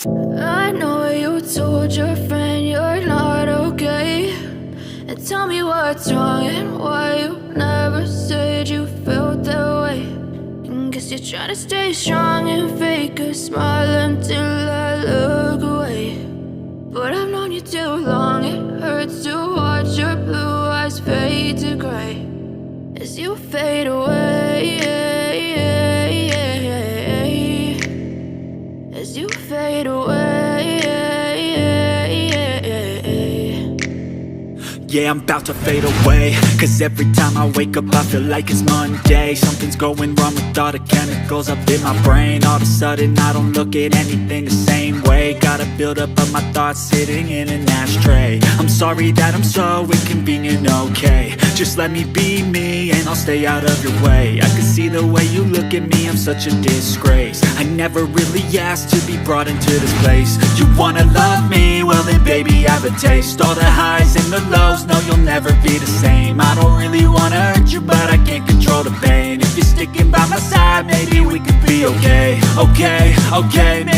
I know you told your friend you're not okay, and tell me what's wrong and why you never said you felt that way. And guess you're trying to stay strong and fake a smile until I look away. But I've known you too long, it hurts to watch your blue eyes fade to gray as you fade away, as you fade away. Yeah, I'm about to fade away, cause every time I wake up I feel like it's Monday. Something's going wrong with all the chemicals up in my brain. All of a sudden I don't look at anything the same way. Got a buildup of my thoughts sitting in an ashtray. I'm sorry that I'm so inconvenient, okay. Just let me be me and I'll stay out of your way. I can see the way you look at me, I'm such a disgrace. I never really asked to be brought into this place. You wanna love me? Well then baby, have a taste. All the highs and the lows, no, you'll never be the same. I don't really wanna hurt you, but I can't control the pain. If you're sticking by my side, maybe we could be okay. Okay, okay, maybe